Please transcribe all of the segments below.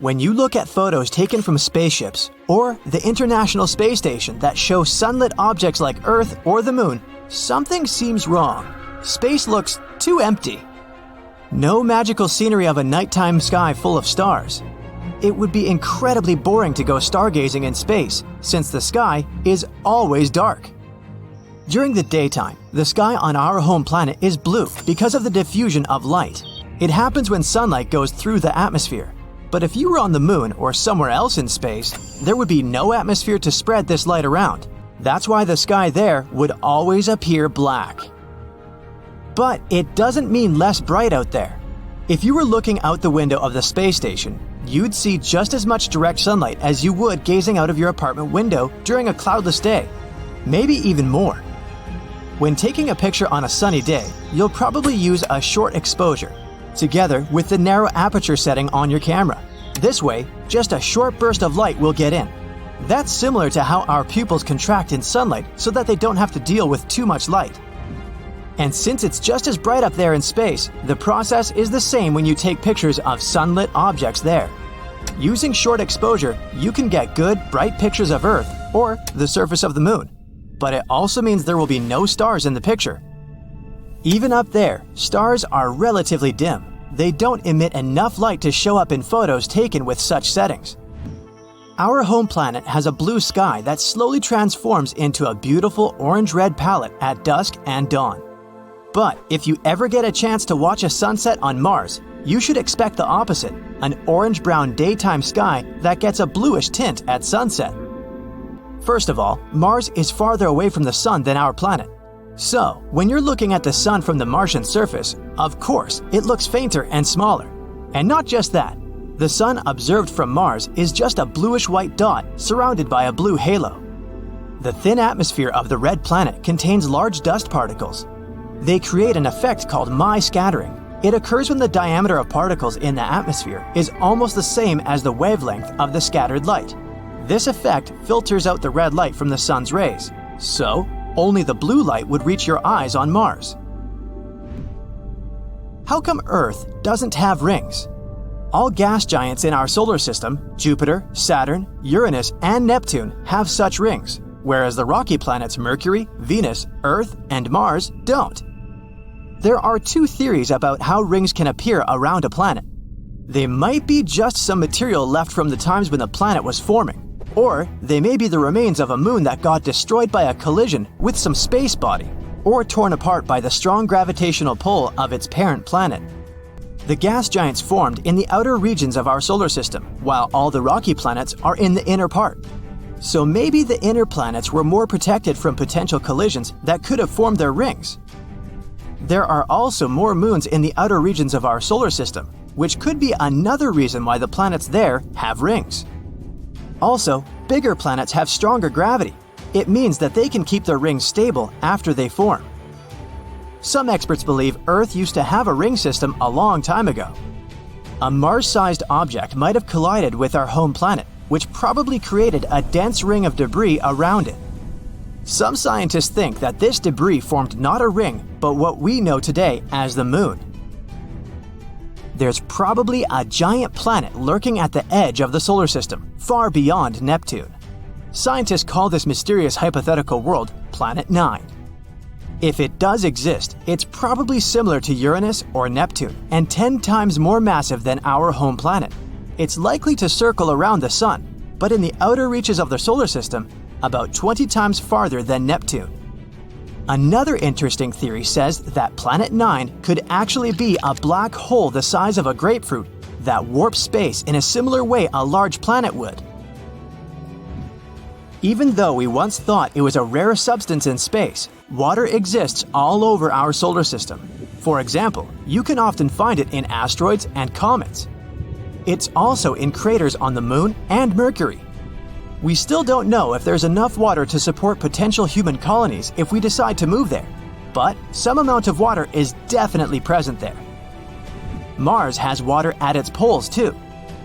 When you look at photos taken from spaceships or the International Space Station that show sunlit objects like Earth or the Moon, something seems wrong. Space looks too empty. No magical scenery of a nighttime sky full of stars. It would be incredibly boring to go stargazing in space, since the sky is always dark. During the daytime, the sky on our home planet is blue because of the diffusion of light. It happens when sunlight goes through the atmosphere. But if you were on the Moon or somewhere else in space, there would be no atmosphere to spread this light around. That's why the sky there would always appear black. But it doesn't mean less bright out there. If you were looking out the window of the space station, you'd see just as much direct sunlight as you would gazing out of your apartment window during a cloudless day, maybe even more. When taking a picture on a sunny day, you'll probably use a short exposure, together with the narrow aperture setting on your camera. This way, just a short burst of light will get in. That's similar to how our pupils contract in sunlight so that they don't have to deal with too much light. And since it's just as bright up there in space, the process is the same when you take pictures of sunlit objects there. Using short exposure, you can get good, bright pictures of Earth or the surface of the Moon. But it also means there will be no stars in the picture. Even up there, stars are relatively dim. They don't emit enough light to show up in photos taken with such settings. Our home planet has a blue sky that slowly transforms into a beautiful orange-red palette at dusk and dawn. But if you ever get a chance to watch a sunset on Mars, you should expect the opposite, an orange-brown daytime sky that gets a bluish tint at sunset. First of all, Mars is farther away from the Sun than our planet. So, when you're looking at the Sun from the Martian surface, of course, it looks fainter and smaller. And not just that, the Sun observed from Mars is just a bluish-white dot surrounded by a blue halo. The thin atmosphere of the red planet contains large dust particles. They create an effect called scattering. It occurs when the diameter of particles in the atmosphere is almost the same as the wavelength of the scattered light. This effect filters out the red light from the Sun's rays. So, only the blue light would reach your eyes on Mars. How come Earth doesn't have rings? All gas giants in our solar system, Jupiter, Saturn, Uranus, and Neptune, have such rings, whereas the rocky planets Mercury, Venus, Earth, and Mars don't. There are two theories about how rings can appear around a planet. They might be just some material left from the times when the planet was forming, or they may be the remains of a moon that got destroyed by a collision with some space body, or torn apart by the strong gravitational pull of its parent planet. The gas giants formed in the outer regions of our solar system, while all the rocky planets are in the inner part. So maybe the inner planets were more protected from potential collisions that could have formed their rings. There are also more moons in the outer regions of our solar system, which could be another reason why the planets there have rings. Also, bigger planets have stronger gravity. It means that they can keep their rings stable after they form. Some experts believe Earth used to have a ring system a long time ago. A Mars-sized object might have collided with our home planet, which probably created a dense ring of debris around it. Some scientists think that this debris formed not a ring, but what we know today as the Moon. There's probably a giant planet lurking at the edge of the solar system, far beyond Neptune. Scientists call this mysterious hypothetical world Planet 9. If it does exist, it's probably similar to Uranus or Neptune and 10 times more massive than our home planet. It's likely to circle around the Sun, but in the outer reaches of the solar system, about 20 times farther than Neptune. Another interesting theory says that Planet 9 could actually be a black hole the size of a grapefruit that warps space in a similar way a large planet would. Even though we once thought it was a rare substance in space, water exists all over our solar system. For example, you can often find it in asteroids and comets. It's also in craters on the Moon and Mercury. We still don't know if there's enough water to support potential human colonies if we decide to move there, but some amount of water is definitely present there. Mars has water at its poles too.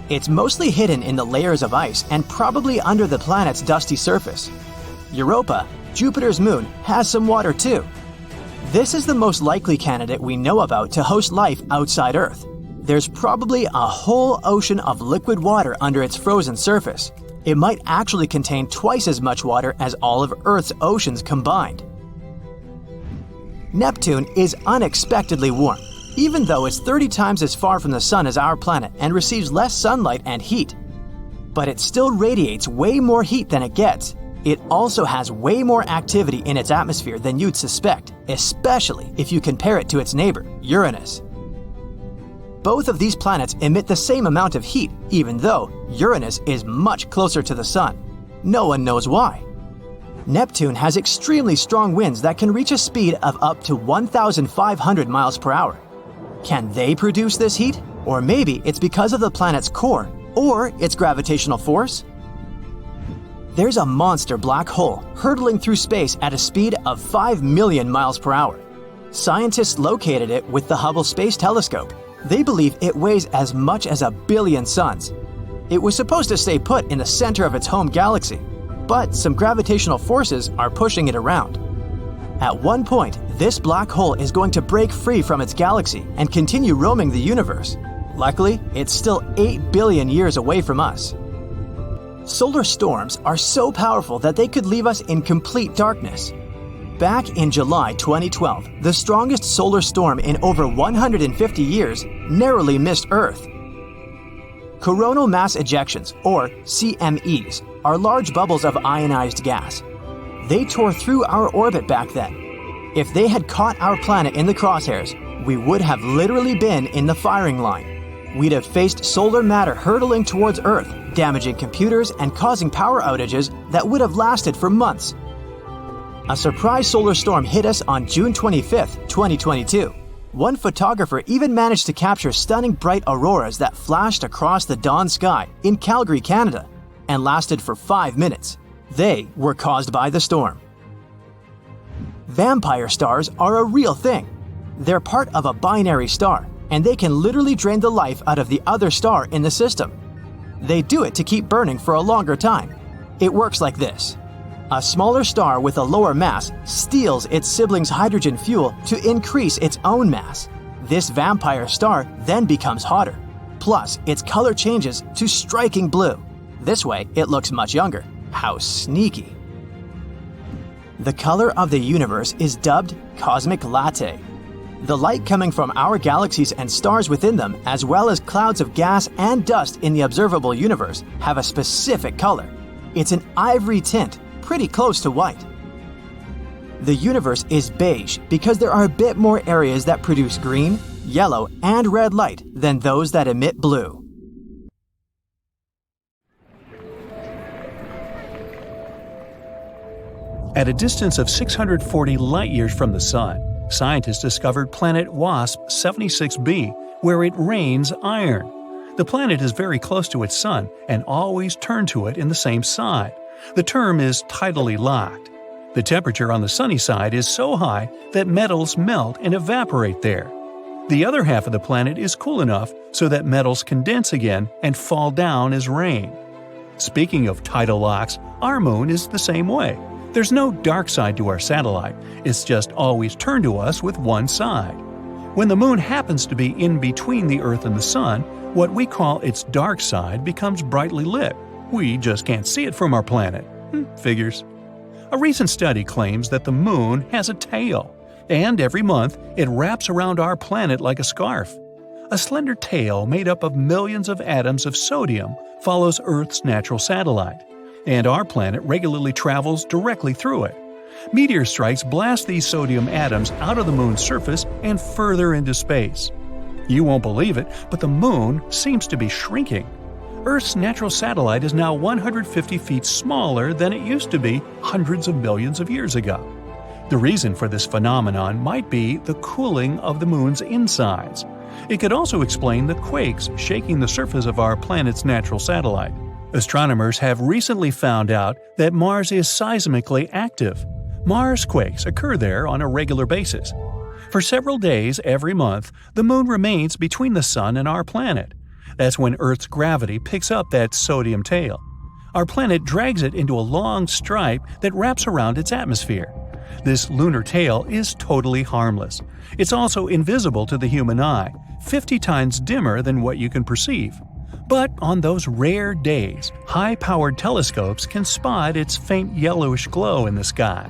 It's mostly hidden in the layers of ice and probably under the planet's dusty surface. Europa, Jupiter's moon, has some water too. This is the most likely candidate we know about to host life outside Earth. There's probably a whole ocean of liquid water under its frozen surface. It might actually contain twice as much water as all of Earth's oceans combined. Neptune is unexpectedly warm, even though it's 30 times as far from the Sun as our planet and receives less sunlight and heat. But it still radiates way more heat than it gets. It also has way more activity in its atmosphere than you'd suspect, especially if you compare it to its neighbor, Uranus. Both of these planets emit the same amount of heat, even though Uranus is much closer to the Sun. No one knows why. Neptune has extremely strong winds that can reach a speed of up to 1,500 miles per hour. Can they produce this heat? Or maybe it's because of the planet's core, or its gravitational force? There's a monster black hole hurtling through space at a speed of 5 million miles per hour. Scientists located it with the Hubble Space Telescope. They believe it weighs as much as 1 billion suns. It was supposed to stay put in the center of its home galaxy, but some gravitational forces are pushing it around. At one point, this black hole is going to break free from its galaxy and continue roaming the universe. Luckily, it's still 8 billion years away from us. Solar storms are so powerful that they could leave us in complete darkness. Back in July 2012, the strongest solar storm in over 150 years narrowly missed Earth. Coronal mass ejections, or CMEs, are large bubbles of ionized gas. They tore through our orbit back then. If they had caught our planet in the crosshairs, we would have literally been in the firing line. We'd have faced solar matter hurtling towards Earth, damaging computers and causing power outages that would have lasted for months. A surprise solar storm hit us on June 25, 2022. One photographer even managed to capture stunning bright auroras that flashed across the dawn sky in Calgary, Canada, and lasted for 5 minutes. They were caused by the storm. Vampire stars are a real thing. They're part of a binary star, and they can literally drain the life out of the other star in the system. They do it to keep burning for a longer time. It works like this. A smaller star with a lower mass steals its sibling's hydrogen fuel to increase its own mass. This vampire star then becomes hotter. Plus, its color changes to striking blue. This way, it looks much younger. How sneaky. The color of the universe is dubbed cosmic latte. The light coming from our galaxies and stars within them, as well as clouds of gas and dust in the observable universe, have a specific color. It's an ivory tint, pretty close to white. The universe is beige because there are a bit more areas that produce green, yellow, and red light than those that emit blue. At a distance of 640 light-years from the Sun, scientists discovered planet WASP 76b, where it rains iron. The planet is very close to its Sun and always turn to it in the same side. The term is tidally locked. The temperature on the sunny side is so high that metals melt and evaporate there. The other half of the planet is cool enough so that metals condense again and fall down as rain. Speaking of tidal locks, our moon is the same way. There's no dark side to our satellite, it's just always turned to us with one side. When the moon happens to be in between the Earth and the Sun, what we call its dark side becomes brightly lit. We just can't see it from our planet. Figures. A recent study claims that the moon has a tail, and every month it wraps around our planet like a scarf. A slender tail made up of millions of atoms of sodium follows Earth's natural satellite, and our planet regularly travels directly through it. Meteor strikes blast these sodium atoms out of the moon's surface and further into space. You won't believe it, but the moon seems to be shrinking. Earth's natural satellite is now 150 feet smaller than it used to be hundreds of millions of years ago. The reason for this phenomenon might be the cooling of the moon's insides. It could also explain the quakes shaking the surface of our planet's natural satellite. Astronomers have recently found out that Mars is seismically active. Marsquakes occur there on a regular basis. For several days every month, the moon remains between the Sun and our planet. That's when Earth's gravity picks up that sodium tail. Our planet drags it into a long stripe that wraps around its atmosphere. This lunar tail is totally harmless. It's also invisible to the human eye, 50 times dimmer than what you can perceive. But on those rare days, high-powered telescopes can spot its faint yellowish glow in the sky.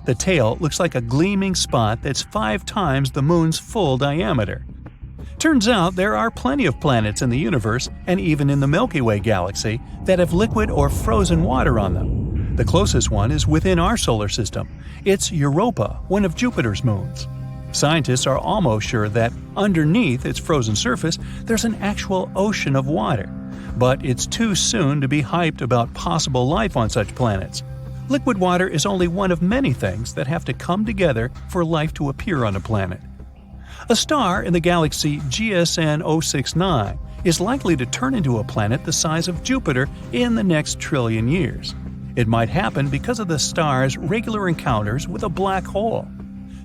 The tail looks like a gleaming spot that's 5 times the moon's full diameter. Turns out there are plenty of planets in the universe, and even in the Milky Way galaxy, that have liquid or frozen water on them. The closest one is within our solar system. It's Europa, one of Jupiter's moons. Scientists are almost sure that underneath its frozen surface there's an actual ocean of water. But it's too soon to be hyped about possible life on such planets. Liquid water is only one of many things that have to come together for life to appear on a planet. A star in the galaxy GSN 069 is likely to turn into a planet the size of Jupiter in the next trillion years. It might happen because of the star's regular encounters with a black hole.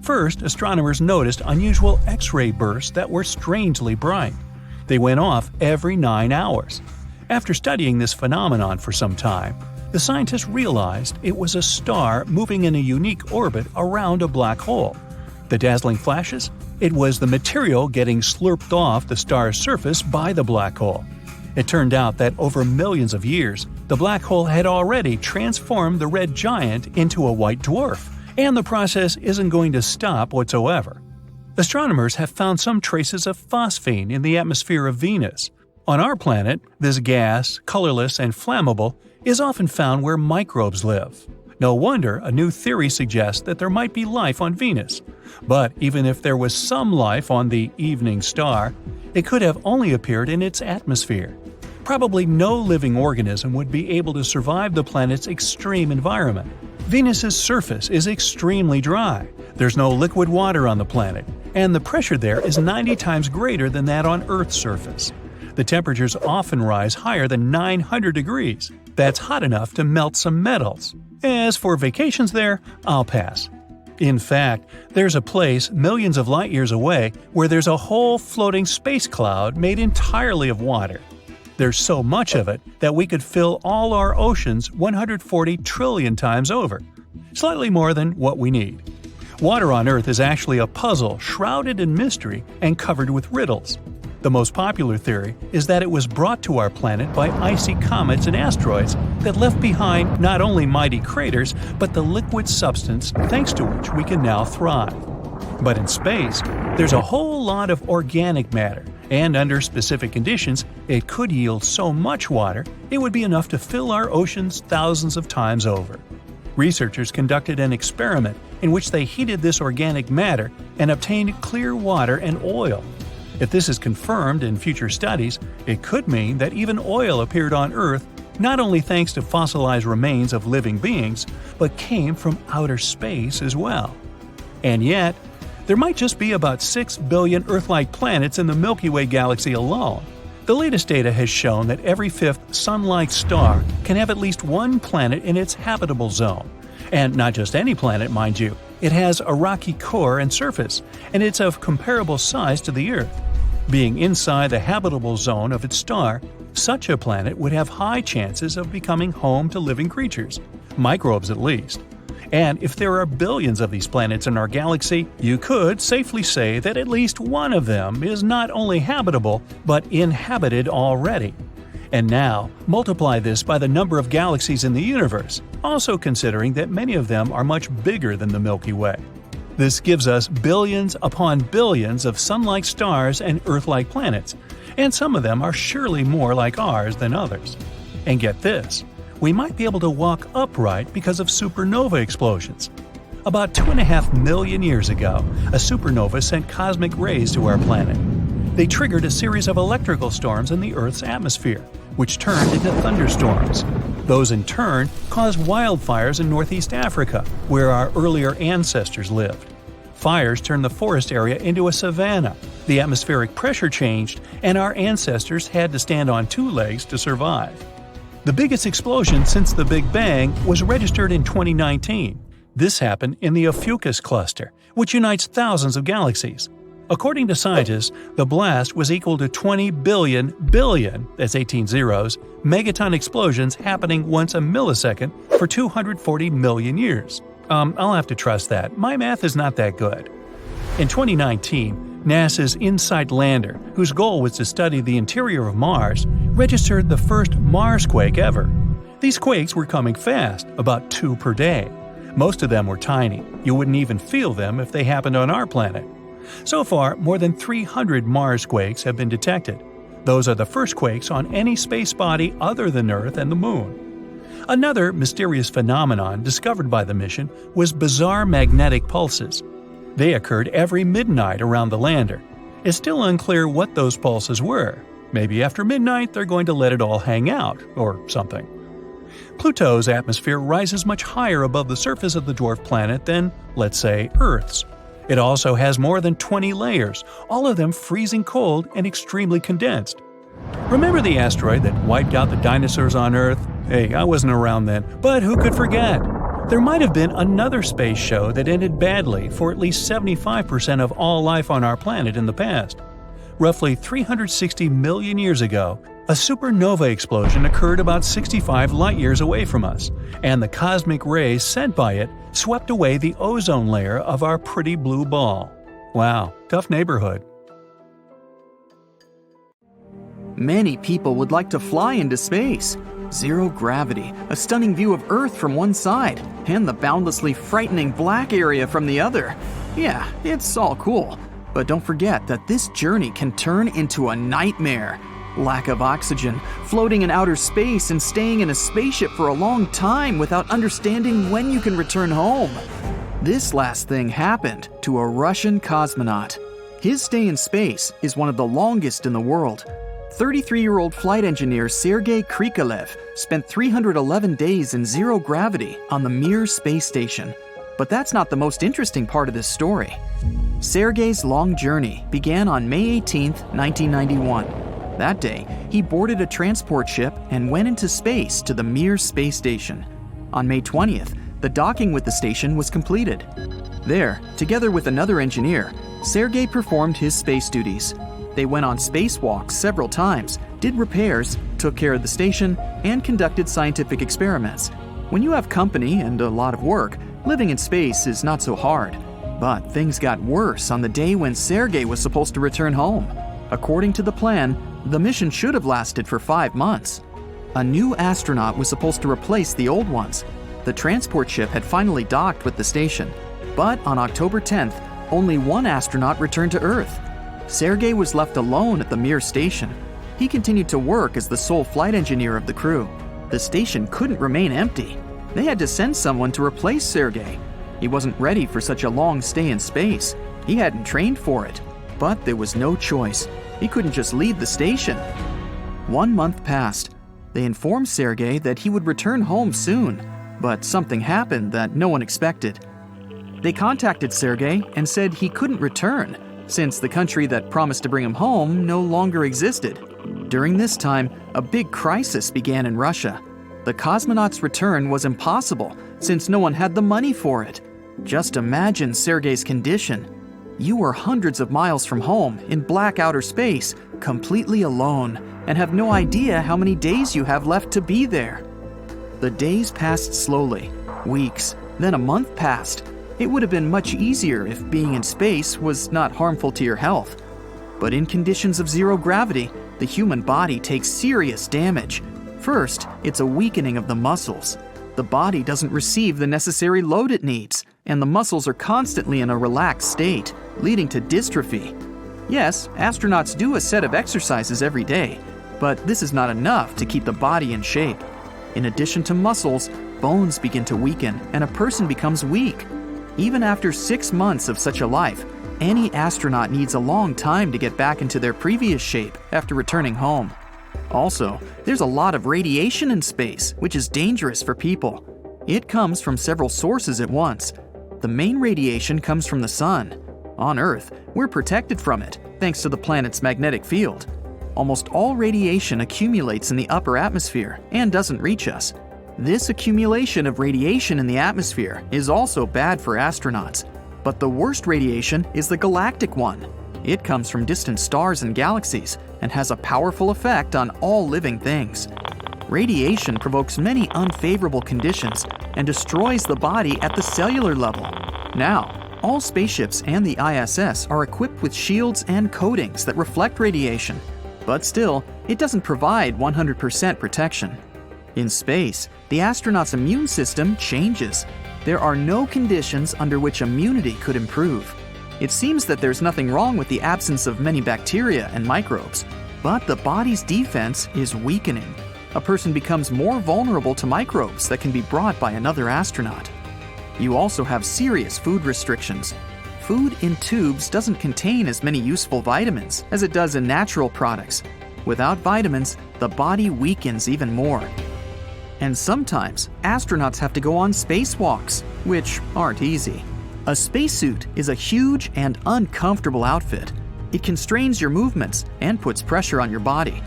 First, astronomers noticed unusual X-ray bursts that were strangely bright. They went off every 9 hours. After studying this phenomenon for some time, the scientists realized it was a star moving in a unique orbit around a black hole. The dazzling flashes? It was the material getting slurped off the star's surface by the black hole. It turned out that over millions of years, the black hole had already transformed the red giant into a white dwarf, and the process isn't going to stop whatsoever. Astronomers have found some traces of phosphine in the atmosphere of Venus. On our planet, this gas, colorless and flammable, is often found where microbes live. No wonder a new theory suggests that there might be life on Venus. But even if there was some life on the evening star, it could have only appeared in its atmosphere. Probably no living organism would be able to survive the planet's extreme environment. Venus's surface is extremely dry. There's no liquid water on the planet, and the pressure there is 90 times greater than that on Earth's surface. The temperatures often rise higher than 900 degrees. That's hot enough to melt some metals. As for vacations there, I'll pass. In fact, there's a place millions of light years away where there's a whole floating space cloud made entirely of water. There's so much of it that we could fill all our oceans 140 trillion times over. Slightly more than what we need. Water on Earth is actually a puzzle shrouded in mystery and covered with riddles. The most popular theory is that it was brought to our planet by icy comets and asteroids that left behind not only mighty craters, but the liquid substance thanks to which we can now thrive. But in space, there's a whole lot of organic matter, and under specific conditions, it could yield so much water it would be enough to fill our oceans thousands of times over. Researchers conducted an experiment in which they heated this organic matter and obtained clear water and oil. If this is confirmed in future studies, it could mean that even oil appeared on Earth not only thanks to fossilized remains of living beings, but came from outer space as well. And yet, there might just be about 6 billion Earth-like planets in the Milky Way galaxy alone. The latest data has shown that every 5th Sun-like star can have at least one planet in its habitable zone. And not just any planet, mind you. It has a rocky core and surface, and it's of comparable size to the Earth. Being inside the habitable zone of its star, such a planet would have high chances of becoming home to living creatures, microbes at least. And if there are billions of these planets in our galaxy, you could safely say that at least one of them is not only habitable, but inhabited already. And now, multiply this by the number of galaxies in the universe, also considering that many of them are much bigger than the Milky Way. This gives us billions upon billions of Sun-like stars and Earth-like planets, and some of them are surely more like ours than others. And get this, we might be able to walk upright because of supernova explosions. About 2.5 million years ago, a supernova sent cosmic rays to our planet. They triggered a series of electrical storms in the Earth's atmosphere, which turned into thunderstorms. Those in turn caused wildfires in Northeast Africa, where our earlier ancestors lived. Fires turned the forest area into a savanna, the atmospheric pressure changed, and our ancestors had to stand on 2 legs to survive. The biggest explosion since the Big Bang was registered in 2019. This happened in the Ophiuchus cluster, which unites thousands of galaxies. According to scientists, the blast was equal to 20 billion, that's 18 zeros, megaton explosions happening once a millisecond for 240 million years. I'll have to trust that. My math is not that good. In 2019, NASA's InSight lander, whose goal was to study the interior of Mars, registered the first Marsquake ever. These quakes were coming fast, about 2 per day. Most of them were tiny. You wouldn't even feel them if they happened on our planet. So far, more than 300 Marsquakes have been detected. Those are the first quakes on any space body other than Earth and the Moon. Another mysterious phenomenon discovered by the mission was bizarre magnetic pulses. They occurred every midnight around the lander. It's still unclear what those pulses were. Maybe after midnight they're going to let it all hang out, or something. Pluto's atmosphere rises much higher above the surface of the dwarf planet than, let's say, Earth's. It also has more than 20 layers, all of them freezing cold and extremely condensed. Remember the asteroid that wiped out the dinosaurs on Earth? Hey, I wasn't around then, but who could forget? There might have been another space show that ended badly for at least 75% of all life on our planet in the past. Roughly 360 million years ago, a supernova explosion occurred about 65 light-years away from us, and the cosmic rays sent by it swept away the ozone layer of our pretty blue ball. Wow, tough neighborhood. Many people would like to fly into space. Zero gravity, a stunning view of Earth from one side, and the boundlessly frightening black area from the other. Yeah, it's all cool. But don't forget that this journey can turn into a nightmare. Lack of oxygen, floating in outer space and staying in a spaceship for a long time without understanding when you can return home. This last thing happened to a Russian cosmonaut. His stay in space is one of the longest in the world. 33-year-old flight engineer Sergey Krikalev spent 311 days in zero gravity on the Mir space station. But that's not the most interesting part of this story. Sergey's long journey began on May 18, 1991. That day, he boarded a transport ship and went into space to the Mir space station. On May 20th, the docking with the station was completed. There, together with another engineer, Sergey performed his space duties. They went on spacewalks several times, did repairs, took care of the station, and conducted scientific experiments. When you have company and a lot of work, living in space is not so hard. But things got worse on the day when Sergey was supposed to return home. According to the plan, the mission should have lasted for 5 months. A new astronaut was supposed to replace the old ones. The transport ship had finally docked with the station. But on October 10th, only one astronaut returned to Earth. Sergey was left alone at the Mir station. He continued to work as the sole flight engineer of the crew. The station couldn't remain empty. They had to send someone to replace Sergey. He wasn't ready for such a long stay in space. He hadn't trained for it. But there was no choice. He couldn't just leave the station. 1 month passed. They informed Sergey that he would return home soon, but something happened that no one expected. They contacted Sergey and said he couldn't return, since the country that promised to bring him home no longer existed. During this time, a big crisis began in Russia. The cosmonaut's return was impossible, since no one had the money for it. Just imagine Sergey's condition. You are hundreds of miles from home in black outer space, completely alone, and have no idea how many days you have left to be there. The days passed slowly, weeks, then a month passed. It would have been much easier if being in space was not harmful to your health. But in conditions of zero gravity, the human body takes serious damage. First, it's a weakening of the muscles. The body doesn't receive the necessary load it needs, and the muscles are constantly in a relaxed state, leading to dystrophy. Yes, astronauts do a set of exercises every day, but this is not enough to keep the body in shape. In addition to muscles, bones begin to weaken and a person becomes weak. Even after 6 months of such a life, any astronaut needs a long time to get back into their previous shape after returning home. Also, there's a lot of radiation in space, which is dangerous for people. It comes from several sources at once. The main radiation comes from the sun. On Earth, we're protected from it, thanks to the planet's magnetic field. Almost all radiation accumulates in the upper atmosphere and doesn't reach us. This accumulation of radiation in the atmosphere is also bad for astronauts. But the worst radiation is the galactic one. It comes from distant stars and galaxies and has a powerful effect on all living things. Radiation provokes many unfavorable conditions and destroys the body at the cellular level. Now, all spaceships and the ISS are equipped with shields and coatings that reflect radiation, but still, it doesn't provide 100% protection. In space, the astronauts' immune system changes. There are no conditions under which immunity could improve. It seems that there's nothing wrong with the absence of many bacteria and microbes, but the body's defense is weakening. A person becomes more vulnerable to microbes that can be brought by another astronaut. You also have serious food restrictions. Food in tubes doesn't contain as many useful vitamins as it does in natural products. Without vitamins, the body weakens even more. And sometimes, astronauts have to go on spacewalks, which aren't easy. A spacesuit is a huge and uncomfortable outfit. It constrains your movements and puts pressure on your body.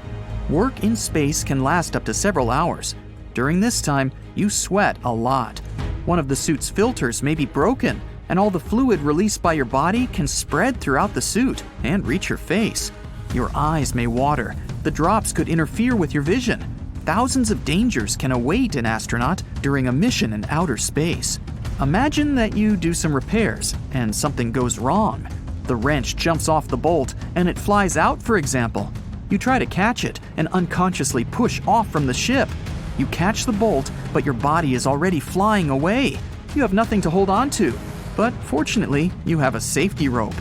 Work in space can last up to several hours. During this time, you sweat a lot. One of the suit's filters may be broken, and all the fluid released by your body can spread throughout the suit and reach your face. Your eyes may water. The drops could interfere with your vision. Thousands of dangers can await an astronaut during a mission in outer space. Imagine that you do some repairs and something goes wrong. The wrench jumps off the bolt and it flies out, for example. You try to catch it and unconsciously push off from the ship. You catch the bolt, but your body is already flying away. You have nothing to hold on to. But fortunately, you have a safety rope.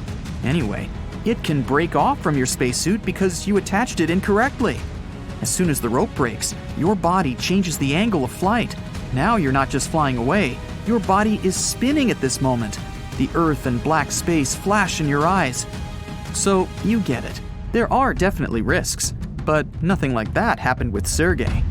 Anyway, it can break off from your spacesuit because you attached it incorrectly. As soon as the rope breaks, your body changes the angle of flight. Now you're not just flying away, your body is spinning at this moment. The Earth and black space flash in your eyes. So you get it. There are definitely risks, but nothing like that happened with Sergey.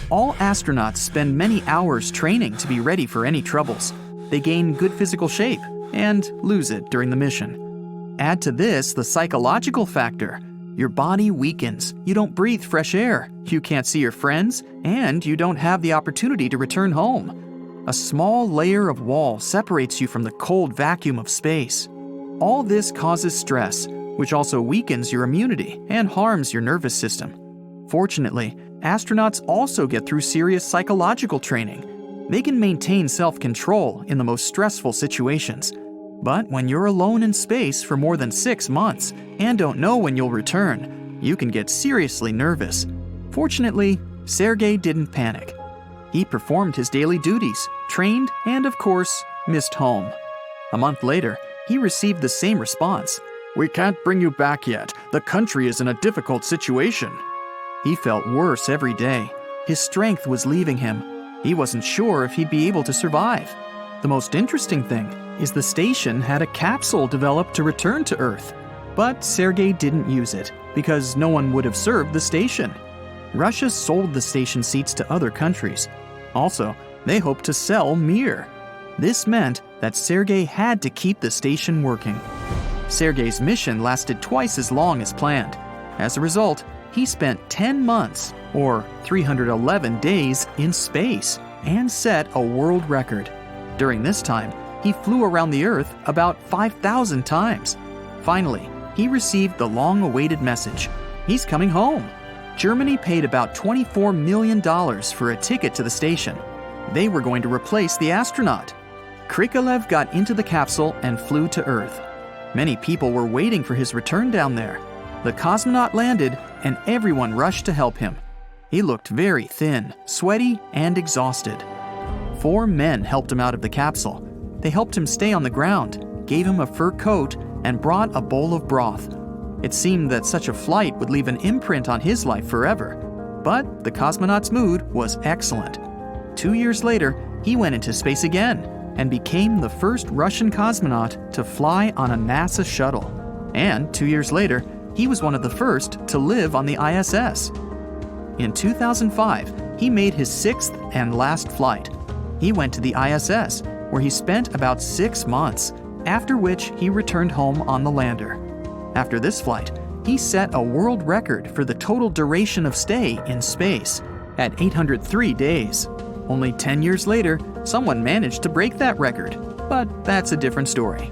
All astronauts spend many hours training to be ready for any troubles. They gain good physical shape and lose it during the mission. Add to this the psychological factor. Your body weakens, you don't breathe fresh air, you can't see your friends, and you don't have the opportunity to return home. A small layer of wall separates you from the cold vacuum of space. All this causes stress, which also weakens your immunity and harms your nervous system. Fortunately, astronauts also get through serious psychological training. They can maintain self-control in the most stressful situations. But when you're alone in space for more than 6 months and don't know when you'll return, you can get seriously nervous. Fortunately, Sergey didn't panic. He performed his daily duties, trained, and of course, missed home. A month later, he received the same response. "We can't bring you back yet. The country is in a difficult situation." He felt worse every day. His strength was leaving him. He wasn't sure if he'd be able to survive. The most interesting thing is the station had a capsule developed to return to Earth. But Sergey didn't use it because no one would have served the station. Russia sold the station seats to other countries. Also, they hoped to sell Mir. This meant that Sergey had to keep the station working. Sergey's mission lasted twice as long as planned. As a result, he spent 10 months, or 311 days, in space and set a world record. During this time, he flew around the Earth about 5,000 times. Finally, he received the long-awaited message. He's coming home. Germany paid about $24 million for a ticket to the station. They were going to replace the astronaut. Krikalev got into the capsule and flew to Earth. Many people were waiting for his return down there. The cosmonaut landed, and everyone rushed to help him. He looked very thin, sweaty, and exhausted. 4 men helped him out of the capsule. They helped him stay on the ground, gave him a fur coat, and brought a bowl of broth. It seemed that such a flight would leave an imprint on his life forever. But the cosmonaut's mood was excellent. 2 years later, he went into space again and became the first Russian cosmonaut to fly on a NASA shuttle. And 2 years later, he was one of the first to live on the ISS. In 2005, he made his 6th and last flight. He went to the ISS, where he spent about 6 months, after which he returned home on the lander. After this flight, he set a world record for the total duration of stay in space, at 803 days. Only 10 years later, someone managed to break that record, but that's a different story.